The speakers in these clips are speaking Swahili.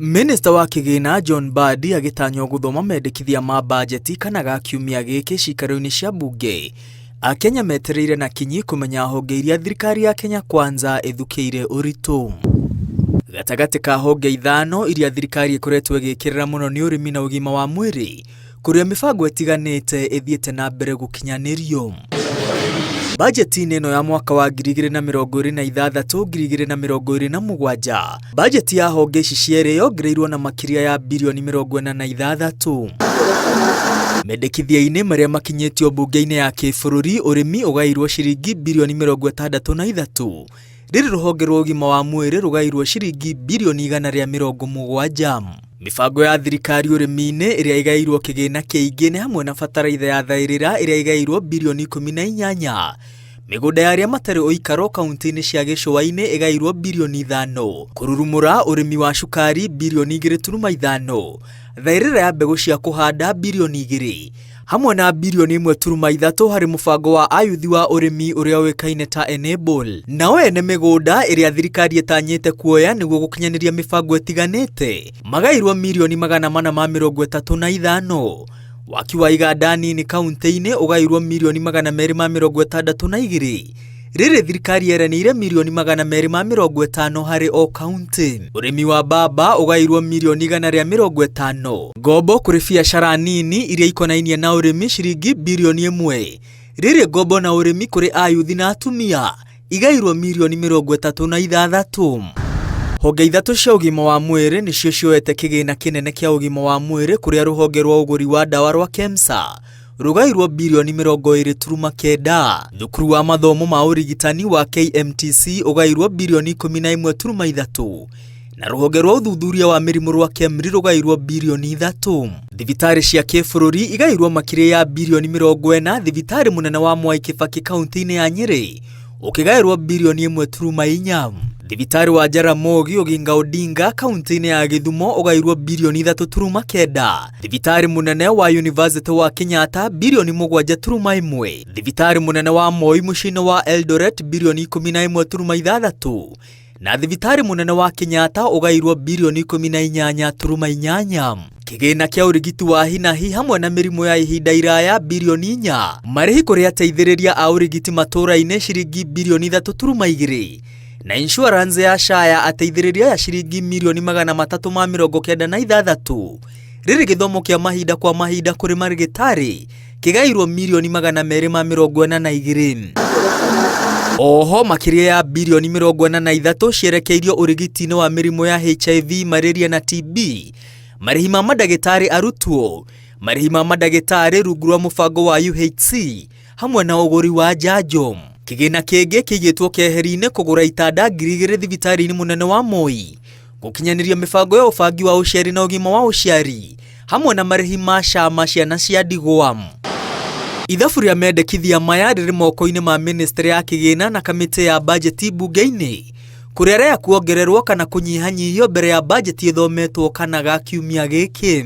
Minister wa Kigina John Mbadi agĩtanywo gũthoma mendekithia ma bajeti kana ga kiumia gĩkĩ cikaro-inĩ cia mbunge. Akenya metereire na kinyi kũmenya honge iria thirikari ya Kenya Kwanza ĩthukĩire ũritũ. Gatagatĩ ka honge ithano iria thirikari ĩkoretwo ĩgĩkĩrĩra mũno nĩ ũrĩmi na ũgima wa mwĩrĩ, kũrĩa mĩbango ĩtiganĩte ĩthiĩte na mbere gũkinyanĩrio. Bajeti-inĩ ĩno ya mwaka wa 2026-2027, bajeti ya honge ici cierĩ yongereirwo na makĩria ya bilioni 46. Mendekithia-inĩ marĩa makinyĩtio mbunge-inĩ ya kĩbũrũri, ũrĩmi ũgaĩirwo ciringi bilioni 63, rĩrĩ rũhonge rwa ũgima wa mwĩrĩ rũgaĩirwo ciringi bilioni 170. Mibango ya thirikari ũrĩmi-inĩ ĩrĩa ĩgaĩirwo kĩgĩna kĩingĩ nĩ hamwe na bataraitha ya thaĩrĩra ĩrĩa ĩgaĩirwo bilioni 18. Mĩgũnda ya arĩa matarĩ ũikaro kaunti-inĩ cia gĩcũa-inĩ ĩgaĩirwo bilioni 5. Kũrurumũra ũrĩmi wa cukari bilioni 2.5. Thaĩrĩra ya mbegũ cia kũhanda bilioni 2. Hamwe na bilioni 1.3 harĩ mũbango wa ayuthi wa ũrĩmi ũrĩa ũĩkaine ta Enable. Nao ene mĩgũnda ĩrĩa thirikari ĩtanyĩte kuoya nĩguo gũkinyanĩria mĩbango ĩtiganĩte magaĩirwo milioni 435. Waki wa iganda nini kaunti-inĩ ũgaĩirwo milioni 262. Rĩrĩ thirikari yeranĩire milioni 250 harĩ o kaunti. Ũrĩmi wa mbamba ũgaĩirwo milioni 150. Ngombo kũrĩ biacara nini iria ikonainie na ũrĩmi ciringi bilioni 1. Rĩrĩ ngombo na ũrĩmi kũrĩ ayuthi na atumia igaĩirwo milioni 36. Honge ithatũ cia ũgima wa mwĩrĩ nĩcio cioete kĩgĩna kĩnene kĩa ũgima wa mwĩrĩ, kũrĩa rũhonge rwa ũgũri wa ndawa rwa KEMSA rũgaĩirwo bilioni 20.9. Thukuru wa mathomo ma ũrigitani wa KMTC ũgaĩirwo bilioni 11.3. Na rũhonge rwa ũthuthuria wa mĩrimũ rwa KEMRI rũgaĩirwo bilioni 3. Thibitarĩ cia kĩbũrũri igaĩirwo makĩria ya bilioni 40. Thibitarĩ mũnene wa Mwai Kibaki kaunti-inĩ ya Nyĩrĩ ũkĩgaĩirwo bilioni 1.4. Thibitarĩ wa Jaramogi Oginga Odinga kaunti-inĩ ya Gĩthumo ũgaĩirwo bilioni 3.9. Thibitarĩ mũnene wa University wa Kenyatta bilioni 7.1. Thibitarĩ mũnene wa Moi mũciĩ-inĩ wa Eldoret bilioni 11.6. Na thibitarĩ mũnene wa Kenyatta ũgaĩirwo bilioni 18.8. Kĩgĩna kĩa ũrigiti wa hi na hi hamwe na mĩrimũ ya ihinda iraya bilioni 4. Marĩhi kũrĩ ateithĩrĩria a ũrigiti matũũra-inĩ ciringi bilioni 3.2. Na insurance ya SHA ya ateithĩrĩria ya ciringi milioni 396. Rĩrĩ gĩthomo kĩa mahinda kwa mahinda kũrĩ marĩgĩtarĩ kĩgaĩirwo milioni 242. Oho makĩria ya bilioni 43 cierekeirio ũrigiti-inĩ wa mĩrimũ ya HIV, malaria na TB, marĩhi ma mandagĩtarĩ arutwo, marĩhi ma mandagĩtarĩ rungu rwa mũbango wa UHC hamwe na ũgũri wa njanjo. Kĩgĩna kĩngĩ kĩigĩtwo keheri-inĩ kũgũra itanda 2,000 thibitarĩ-inĩ mũnene wa Moi, gũkinyanĩria mĩbango ya ũbangi wa ũciari na ũgima wa ũciari hamwe na marĩhi ma SHA ma ciana cia ndigwa. Ithabu rĩa mendekithia maya rĩrĩ moko-inĩ ma ministry ya kĩgĩna na kamĩtĩ ya bajeti mbunge-inĩ, kũrĩa rĩa kuongererwo kana kũnyihanyihio mbere ya bajeti ĩthometwo kana ga kiumia gĩkĩ.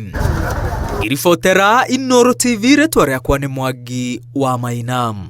Iribotera Inooro TV, rĩtwa rĩakwa nĩ Mwangi wa Mainam.